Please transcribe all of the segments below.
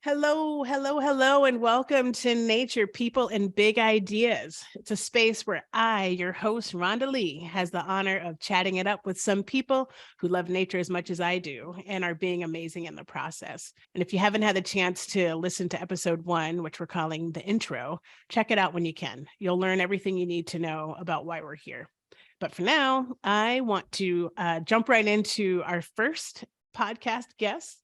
Hello, hello, hello, and welcome to Nature, People, and Big Ideas. It's a space where I, your host, Rhonda Lee, has the honor of chatting it up with some people who love nature as much as I do and are being amazing in the process. And if you haven't had the chance to listen to episode 1, which we're calling the intro, check it out when you can. You'll learn everything you need to know about why we're here. But for now, I want to jump right into our first podcast guest,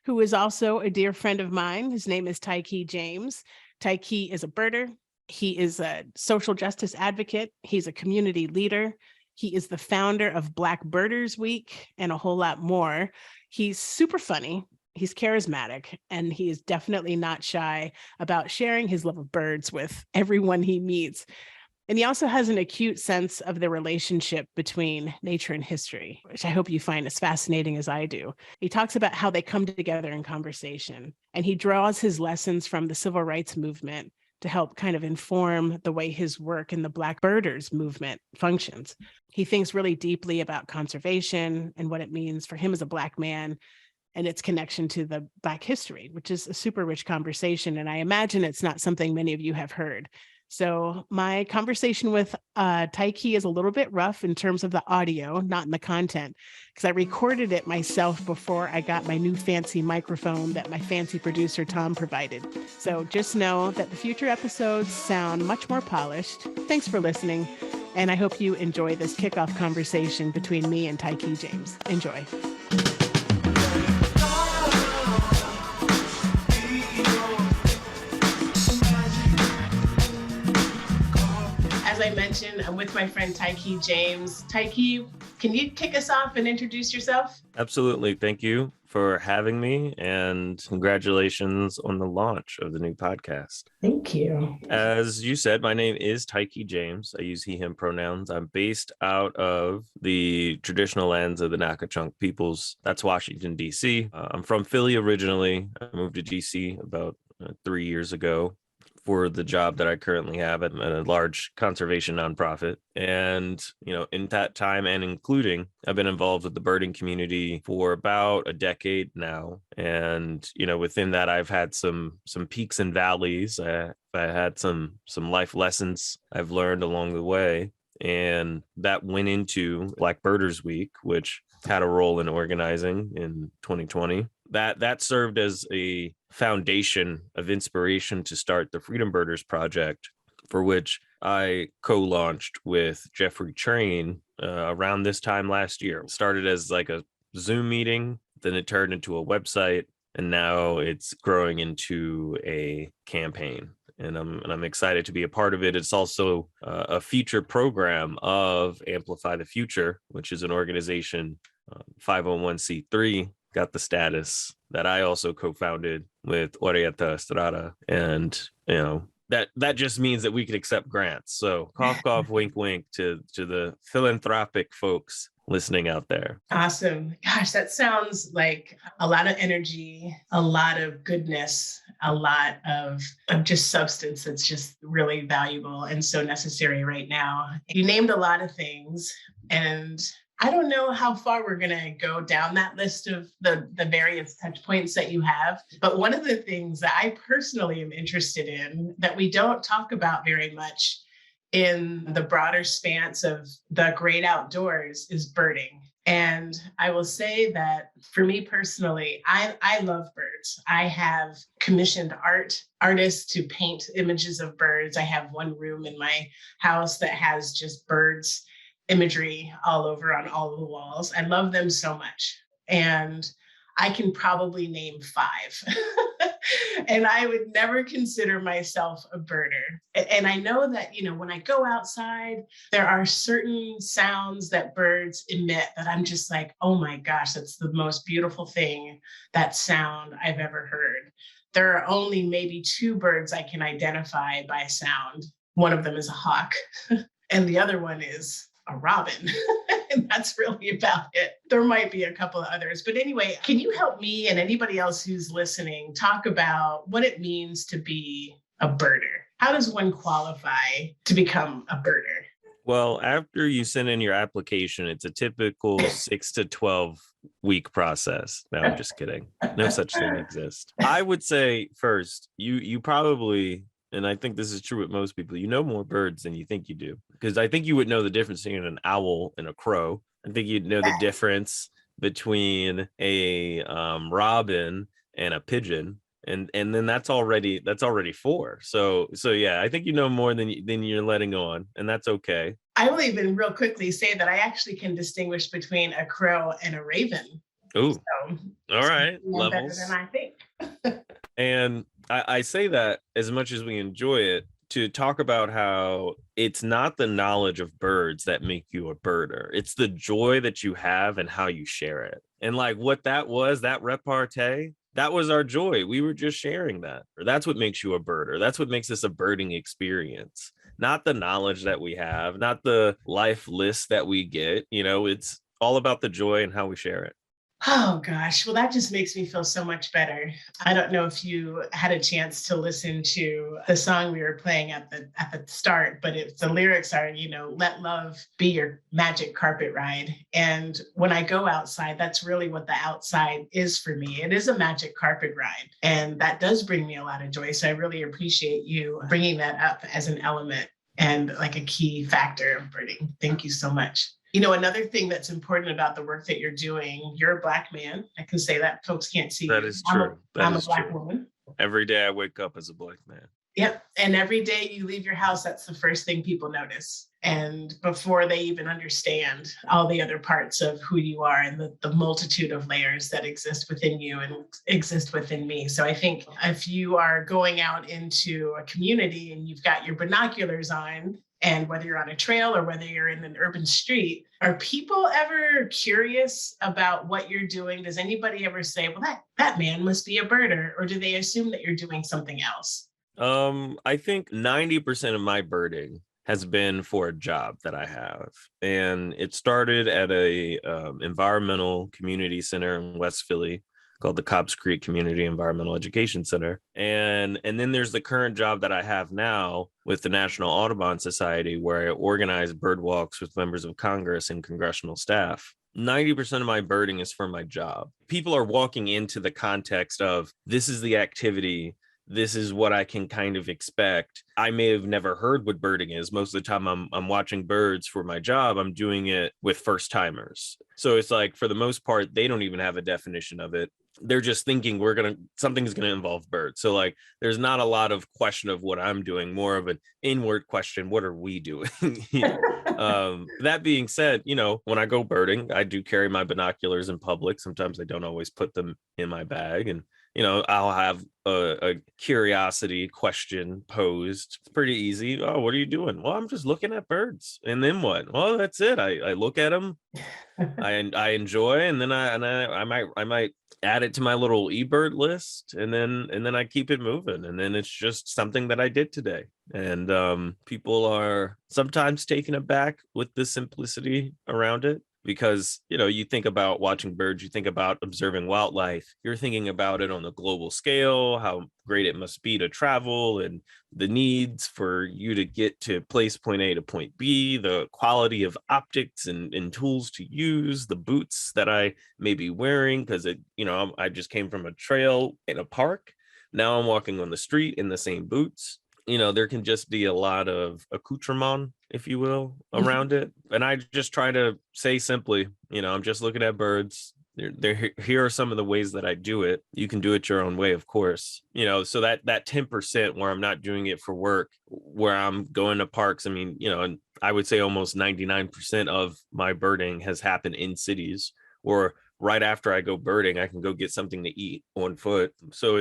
who is also a dear friend of mine. His name is Tyke James. Tyke is a birder. He is a social justice advocate. He's a community leader. He is the founder of Black Birders Week and a whole lot more. He's super funny. He's charismatic, and he is definitely not shy about sharing his love of birds with everyone he meets. And he also has an acute sense of the relationship between nature and history, which I hope you find as fascinating as I do. He talks about how they come together in conversation, and he draws his lessons from the civil rights movement to help kind of inform the way his work in the Black Birders movement functions. He thinks really deeply about conservation and what it means for him as a Black man and its connection to the Black history, which is a super rich conversation. And I imagine it's not something many of you have heard. So my conversation with Tyke is a little bit rough in terms of the audio, not in the content, because I recorded it myself before I got my new fancy microphone that my fancy producer, Tom, provided. So just know that the future episodes sound much more polished. Thanks for listening, and I hope you enjoy this kickoff conversation between me and Tyke James. Enjoy. As I mentioned, I'm with my friend Tyke James. Tyke, can you kick us off and introduce yourself? Absolutely. Thank you for having me, and congratulations on the launch of the new podcast. Thank you. As you said, my name is Tyke James. I use he, him pronouns. I'm based out of the traditional lands of the Nacotchunk peoples. That's Washington, D.C. I'm from Philly originally. I moved to D.C. about 3 years ago for the job that I currently have at a large conservation nonprofit. And, in that time and including, I've been involved with the birding community for about a decade now. And, within that, I've had some peaks and valleys. I had some life lessons I've learned along the way. And that went into Black Birders Week, which had a role in organizing in 2020. That served as a foundation of inspiration to start the Freedom Birders Project, for which I co-launched with Jeffrey Train around this time last year. It started as like a Zoom meeting, then it turned into a website, and now it's growing into a campaign. And I'm excited to be a part of it. It's also a feature program of Amplify the Future, which is an organization, 501c3, got the status, that I also co-founded with Orietta Estrada. And, that just means that we can accept grants. So cough, cough, wink, wink to the philanthropic folks listening out there. Awesome. Gosh, that sounds like a lot of energy, a lot of goodness, a lot of just substance that's just really valuable and so necessary right now. You named a lot of things, and I don't know how far we're going to go down that list of the various touch points that you have. But one of the things that I personally am interested in that we don't talk about very much in the broader spans of the great outdoors is birding. And I will say that for me personally, I love birds. I have commissioned artists to paint images of birds. I have one room in my house that has just birds imagery all over on all of the walls. I love them so much. And I can probably name 5. And I would never consider myself a birder. And I know that, when I go outside, there are certain sounds that birds emit that I'm just like, oh my gosh, that's the most beautiful thing, that sound I've ever heard. There are only maybe 2 birds I can identify by sound. One of them is a hawk, and the other one is a robin. And that's really about it. There might be a couple of others. But anyway, can you help me and anybody else who's listening talk about what it means to be a birder? How does one qualify to become a birder? Well, after you send in your application, it's a typical 6 to 12 week process. No, I'm just kidding. No such thing exists. I would say first, you probably, and I think this is true with most people, you know more birds than you think you do. Because I think you would know the difference between an owl and a crow. I think you'd know the difference between a robin and a pigeon. And then that's already four. So yeah, I think you know more than you're letting on, and that's okay. I will even real quickly say that I actually can distinguish between a crow and a raven. Ooh, So, all right, know better than levels. I think. And I say that as much as we enjoy it, to talk about how it's not the knowledge of birds that make you a birder. It's the joy that you have and how you share it. And like what that was, that repartee, that was our joy. We were just sharing that. Or that's what makes you a birder. That's what makes this a birding experience. Not the knowledge that we have, not the life list that we get. It's all about the joy and how we share it. Oh gosh, well, that just makes me feel so much better. I don't know if you had a chance to listen to the song we were playing at the start, but the lyrics are, let love be your magic carpet ride. And when I go outside, that's really what the outside is for me. It is a magic carpet ride, and that does bring me a lot of joy. So I really appreciate you bringing that up as an element and like a key factor of birding. Thank you so much. Another thing that's important about the work that you're doing, you're a Black man. I can say that. Folks can't see That you. is I'm a, true. That I'm a is Black true. woman. Every day I wake up as a Black man. Yep. And every day you leave your house, that's the first thing people notice. And before they even understand all the other parts of who you are and the multitude of layers that exist within you and exist within me. So I think if you are going out into a community and you've got your binoculars on, and whether you're on a trail or whether you're in an urban street, are people ever curious about what you're doing? Does anybody ever say, well, that man must be a birder? Or do they assume that you're doing something else? I think 90% of my birding has been for a job that I have. And it started at a environmental community center in West Philly called the Cobbs Creek Community Environmental Education Center. And then there's the current job that I have now with the National Audubon Society, where I organize bird walks with members of Congress and congressional staff. 90% of my birding is for my job. People are walking into the context of this is the activity, this is what I can kind of expect. I may have never heard what birding is. Most of the time I'm watching birds for my job. I'm doing it with first timers. So it's like, for the most part, they don't even have a definition of it. They're just thinking something's going to involve birds. So like, there's not a lot of question of what I'm doing, more of an inward question. What are we doing? That being said, when I go birding, I do carry my binoculars in public. Sometimes I don't always put them in my bag, and I'll have a curiosity question posed. It's pretty easy. Oh, what are you doing? Well, I'm just looking at birds. And then what? Well, that's it. I look at them. I enjoy, and then I might add it to my little eBird list, and then I keep it moving, and then it's just something that I did today. And people are sometimes taken aback with the simplicity around it, because you think about watching birds, you think about observing wildlife, you're thinking about it on the global scale, how great it must be to travel, and the needs for you to get to place point A to point B, the quality of optics and tools to use, the boots that I may be wearing, because I just came from a trail in a park. Now I'm walking on the street in the same boots. There can just be a lot of accoutrement, if you will, around it. And I just try to say simply, I'm just looking at birds. Here are some of the ways that I do it. You can do it your own way, of course. So that 10% where I'm not doing it for work, where I'm going to parks, and I would say almost 99% of my birding has happened in cities, or right after I go birding, I can go get something to eat on foot. So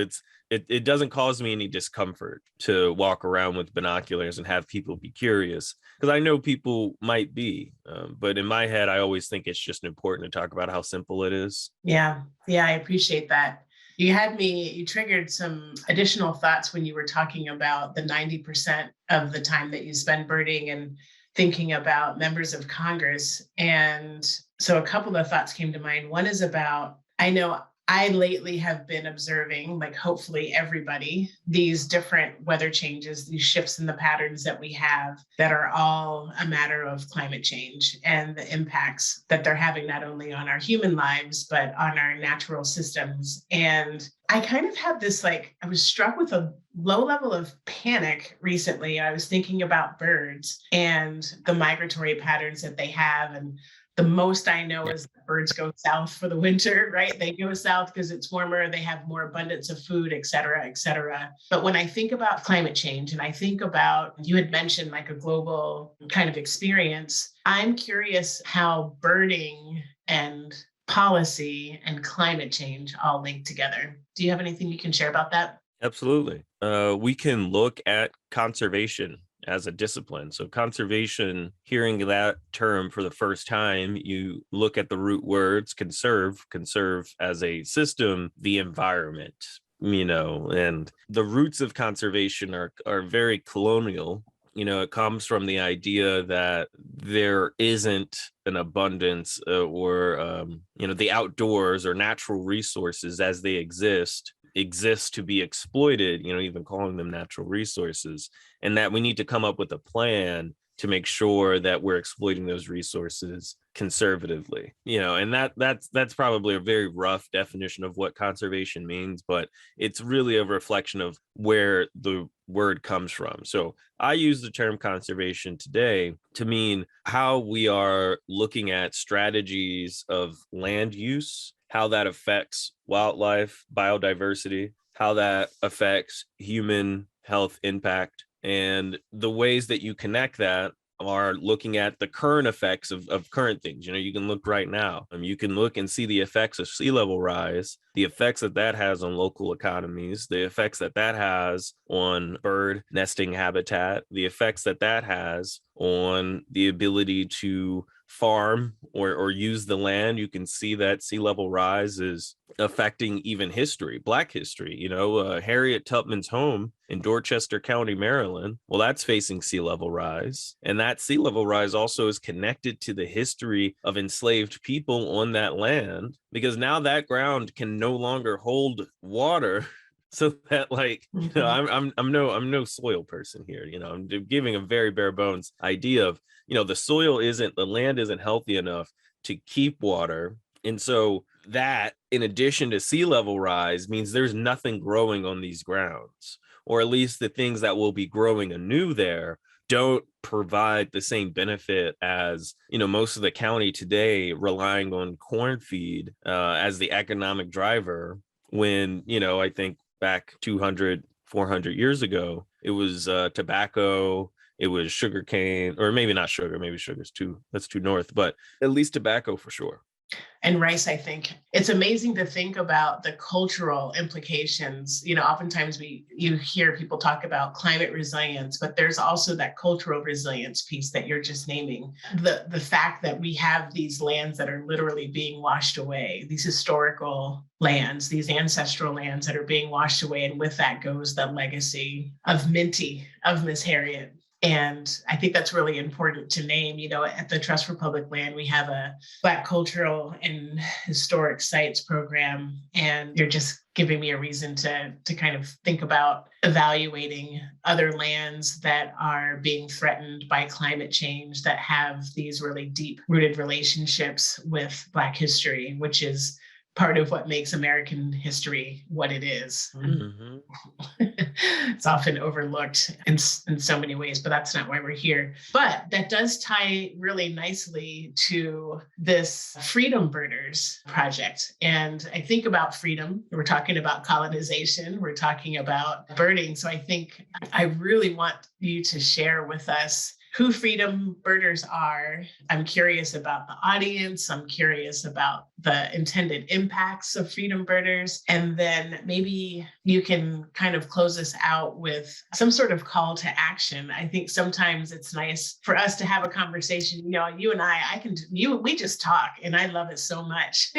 it doesn't cause me any discomfort to walk around with binoculars and have people be curious, because I know people might be, but in my head, I always think it's just important to talk about how simple it is. Yeah, I appreciate that. You triggered some additional thoughts when you were talking about the 90% of the time that you spend birding and thinking about members of Congress. And so a couple of thoughts came to mind. One is about, I know I lately have been observing, like hopefully everybody, these different weather changes, these shifts in the patterns that we have that are all a matter of climate change and the impacts that they're having not only on our human lives, but on our natural systems. And I kind of had this, like, I was struck with a low level of panic recently. I was thinking about birds and the migratory patterns that they have. And the most I know is that birds go south for the winter, right? They go south because it's warmer, they have more abundance of food, et cetera, et cetera. But when I think about climate change and I think about, you had mentioned like a global kind of experience, I'm curious how birding and policy and climate change all link together. Do you have anything you can share about that? Absolutely. We can look at conservation as a discipline. So conservation, hearing that term for the first time, you look at the root words: conserve as a system, the environment, and the roots of conservation are very colonial. It comes from the idea that there isn't an abundance or the outdoors or natural resources as they exist to be exploited, even calling them natural resources, and that we need to come up with a plan to make sure that we're exploiting those resources conservatively. And that's probably a very rough definition of what conservation means, but it's really a reflection of where the word comes from. So I use the term conservation today to mean how we are looking at strategies of land use, how that affects wildlife, biodiversity, how that affects human health impact. And the ways that you connect that are looking at the current effects of current things. You can look right now. You can look and see the effects of sea level rise, the effects that has on local economies, the effects that has on bird nesting habitat, the effects that has on the ability to farm or use the land. You can see that sea level rise is affecting even history, Black history. Harriet Tubman's home in Dorchester County, Maryland, well, that's facing sea level rise. And that sea level rise also is connected to the history of enslaved people on that land, because now that ground can no longer hold water. So that, I'm no soil person here. I'm giving a very bare bones idea of, the land isn't healthy enough to keep water. And so that, in addition to sea level rise, means there's nothing growing on these grounds, or at least the things that will be growing anew there don't provide the same benefit as, most of the county today relying on corn feed as the economic driver, when, I think back 200, 400 years ago, it was tobacco, it was sugar cane, or maybe not sugar, maybe that's too north, but at least tobacco for sure. And rice, I think. It's amazing to think about the cultural implications. Oftentimes you hear people talk about climate resilience, but there's also that cultural resilience piece that you're just naming. The fact that we have these lands that are literally being washed away, these historical lands, these ancestral lands that are being washed away. And with that goes the legacy of Minty, of Miss Harriet. And I think that's really important to name. At the Trust for Public Land, we have a Black Cultural and Historic Sites program, and you're just giving me a reason to kind of think about evaluating other lands that are being threatened by climate change, that have these really deep-rooted relationships with Black history, which is part of what makes American history what it is. Mm-hmm. It's often overlooked in so many ways, but that's not why we're here. But that does tie really nicely to this Freedom Birders project. And I think about freedom, we're talking about colonization, we're talking about birding. So I think I really want you to share with us who Freedom Birders are. I'm curious about the audience. I'm curious about the intended impacts of Freedom Birders. And then maybe you can kind of close us out with some sort of call to action. I think sometimes it's nice for us to have a conversation. You and we just talk, and I love it so much.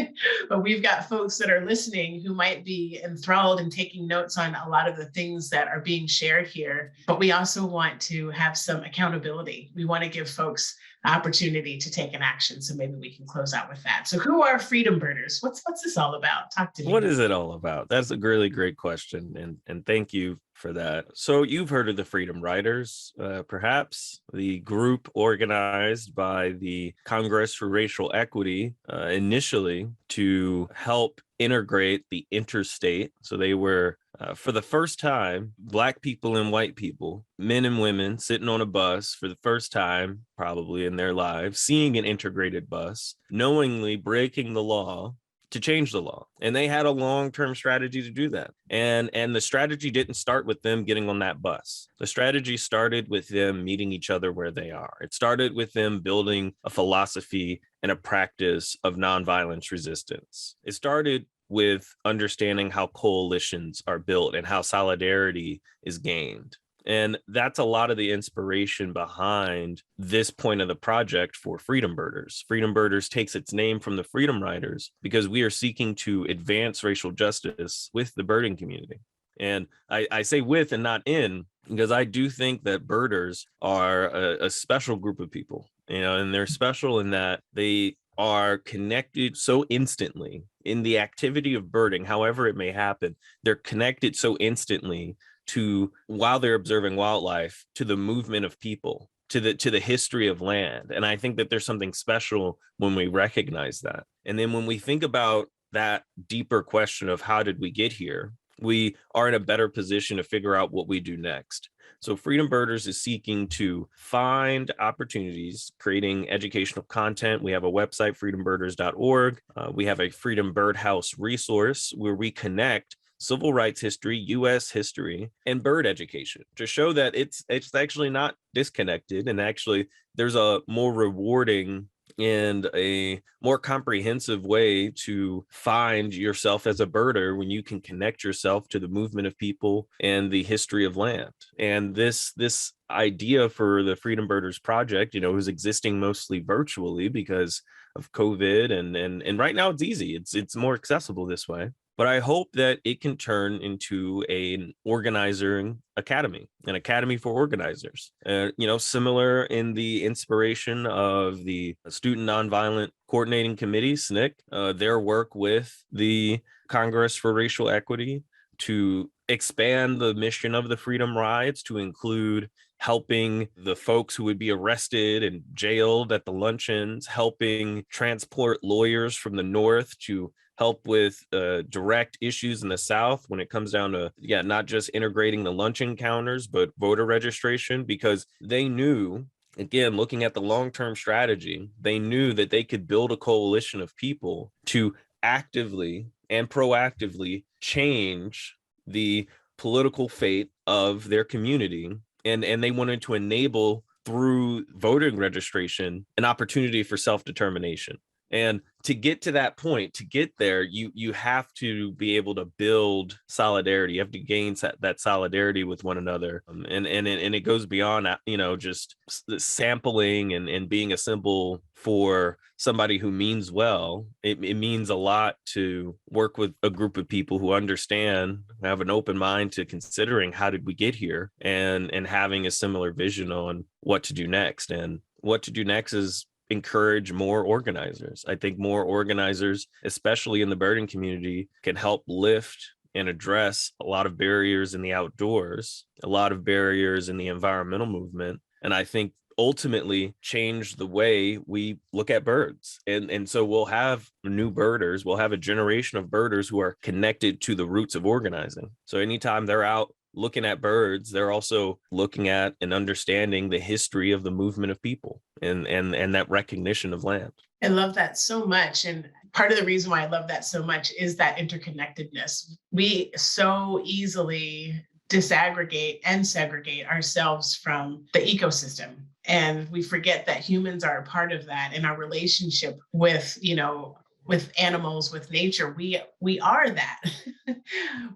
But we've got folks that are listening who might be enthralled and taking notes on a lot of the things that are being shared here. But we also want to have some accountability accountability. We want to give folks the opportunity to take an action. So maybe we can close out with that. So who are Freedom Birders? What's this all about? Talk to me. What is it all about? That's a really great question. And thank you for that. So you've heard of the Freedom Riders, perhaps the group organized by the Congress for Racial Equity initially to help integrate the interstate. So they were, for the first time, Black people and white people, men and women sitting on a bus for the first time, probably in their lives, seeing an integrated bus, knowingly breaking the law to change the law. And they had a long-term strategy to do that. And the strategy didn't start with them getting on that bus. The strategy started with them meeting each other where they are. It started with them building a philosophy and a practice of nonviolence resistance. It started with understanding how coalitions are built and how solidarity is gained. And that's a lot of the inspiration behind this point of the project for Freedom Birders. Freedom Birders takes its name from the Freedom Riders because we are seeking to advance racial justice with the birding community. And I say with and not in, because I do think that birders are a special group of people, and they're special in that they are connected so instantly in the activity of birding, however it may happen, they're connected so instantly to, while they're observing wildlife, to the movement of people, to the history of land. And I think that there's something special when we recognize that. And then when we think about that deeper question of how did we get here, we are in a better position to figure out what we do next. So Freedom Birders is seeking to find opportunities, creating educational content. We have a website, freedombirders.org. We have a Freedom Birdhouse resource where we connect civil rights history, U.S. history, and bird education to show that it's actually not disconnected. And actually, there's a more rewarding and a more comprehensive way to find yourself as a birder when you can connect yourself to the movement of people and the history of land. And this idea for the Freedom Birders Project, is existing mostly virtually because of COVID, and right now it's easy. It's more accessible this way. But I hope that it can turn into an organizing academy, an academy for organizers, similar in the inspiration of the Student Nonviolent Coordinating Committee, SNCC, their work with the Congress for Racial Equity to expand the mission of the Freedom Rides to include helping the folks who would be arrested and jailed at the luncheons, helping transport lawyers from the North to help with direct issues in the South when it comes down to, not just integrating the lunch encounters, but voter registration, because they knew, again, looking at the long-term strategy, they knew that they could build a coalition of people to actively and proactively change the political fate of their community. And they wanted to enable, through voting registration, an opportunity for self-determination. And to get to that point, to get there, you have to be able to build solidarity. You have to gain that solidarity with one another. And it goes beyond, just sampling and being a symbol for somebody who means well. It means a lot to work with a group of people who understand, have an open mind to considering how did we get here, and having a similar vision on what to do next. And what to do next is encourage more organizers. I think more organizers, especially in the birding community, can help lift and address a lot of barriers in the outdoors, a lot of barriers in the environmental movement. And I think ultimately change the way we look at birds. And so we'll have new birders, we'll have a generation of birders who are connected to the roots of organizing. So anytime they're out looking at birds, they're also looking at and understanding the history of the movement of people and that recognition of land. I love that so much. And part of the reason why I love that so much is that interconnectedness. We so easily disaggregate and segregate ourselves from the ecosystem. And we forget that humans are a part of that, and our relationship with, with animals, with nature, we are that.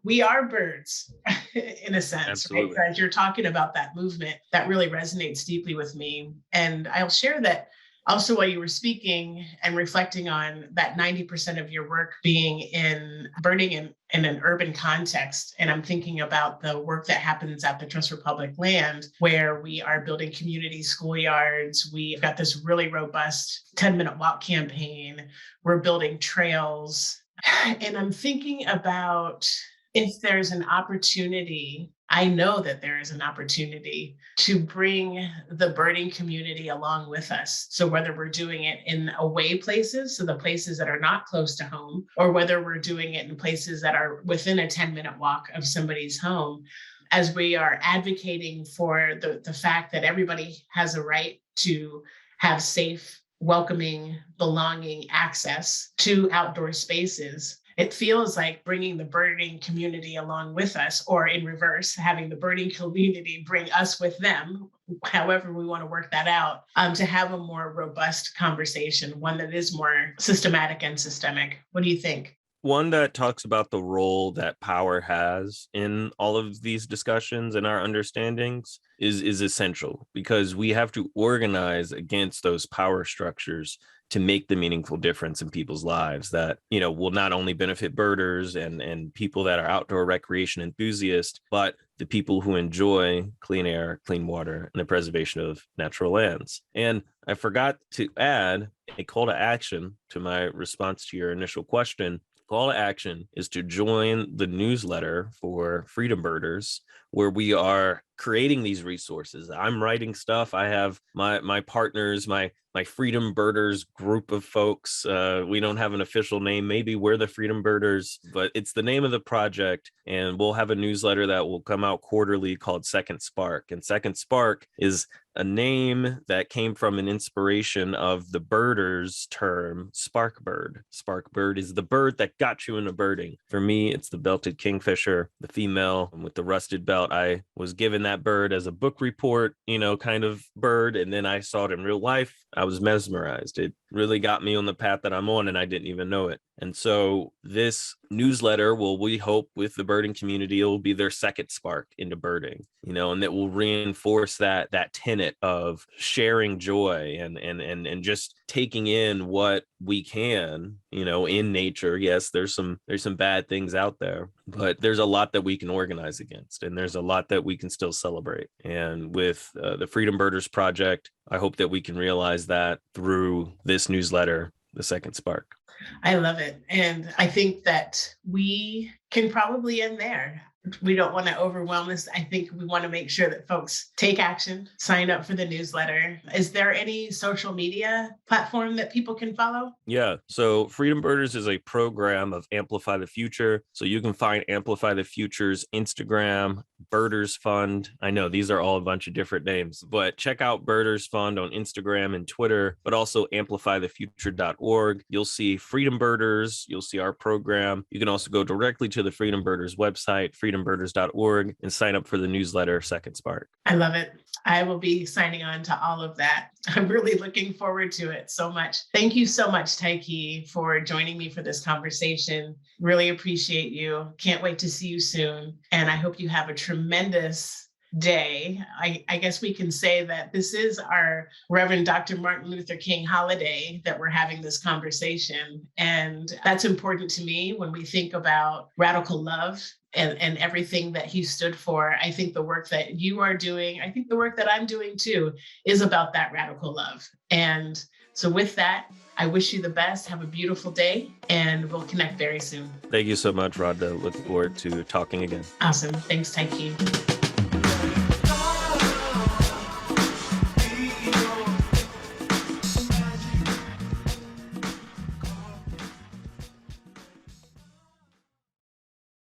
We are birds in a sense. Absolutely. Right? As you're talking about that movement, that really resonates deeply with me. And I'll share that Also, while you were speaking and reflecting on that 90% of your work being in birding in an urban context, and I'm thinking about the work that happens at the Trust for Public Land, where we are building community schoolyards. We've got this really robust 10-minute walk campaign. We're building trails. And I'm thinking about if there's an opportunity, I know that there is an opportunity to bring the birding community along with us. So whether we're doing it in away places, so the places that are not close to home, or whether we're doing it in places that are within a 10-minute walk of somebody's home, as we are advocating for the fact that everybody has a right to have safe, welcoming, belonging access to outdoor spaces. It feels like bringing the birding community along with us, or in reverse, having the birding community bring us with them, however we want to work that out, to have a more robust conversation, one that is more systematic and systemic. What do you think? One that talks about the role that power has in all of these discussions and our understandings is essential, because we have to organize against those power structures to make the meaningful difference in people's lives that, will not only benefit birders and people that are outdoor recreation enthusiasts, but the people who enjoy clean air, clean water, and the preservation of natural lands. And I forgot to add a call to action to my response to your initial question. Call to action is to join the newsletter for Freedom Birders, where we are creating these resources. I'm writing stuff. I have my partners, my Freedom Birders group of folks. We don't have an official name. Maybe we're the Freedom Birders, but it's the name of the project. And we'll have a newsletter that will come out quarterly called Second Spark. And Second Spark is a name that came from an inspiration of the birders term spark bird. Spark bird is the bird that got you into birding. For me, it's the belted kingfisher, the female with the rusted belt. I was given that bird as a book report, kind of bird. And then I saw it in real life. I was mesmerized. It really got me on the path that I'm on, and I didn't even know it. And so this newsletter will, we hope, with the birding community, it will be their second spark into birding, and that will reinforce that tenet of sharing joy and just taking in what we can, in nature. Yes, there's some bad things out there, but there's a lot that we can organize against, and there's a lot that we can still celebrate. And with the Freedom Birders Project, I hope that we can realize that through this newsletter, The Second Spark. I love it. And I think that we can probably end there. We don't want to overwhelm this. I think we want to make sure that folks take action, sign up for the newsletter. Is there any social media platform that people can follow? Yeah. So Freedom Birders is a program of Amplify the Future. So you can find Amplify the Future's Instagram, Birders Fund. I know these are all a bunch of different names, but check out Birders Fund on Instagram and Twitter, but also amplifythefuture.org. You'll see Freedom Birders. You'll see our program. You can also go directly to the Freedom Birders website, freedombirders.org, and sign up for the newsletter Second Spark. I love it. I will be signing on to all of that. I'm really looking forward to it so much. Thank you so much, Tyche, for joining me for this conversation. Really appreciate you. Can't wait to see you soon. And I hope you have a tremendous day. I guess we can say that this is our Reverend Dr. Martin Luther King holiday that we're having this conversation. And that's important to me when we think about radical love and everything that he stood for. I think the work that you are doing, I think the work that I'm doing too, is about that radical love. And so with that, I wish you the best. Have a beautiful day, and we'll connect very soon. Thank you so much, Rhonda. Look forward to talking again. Awesome. Thanks, Tyche.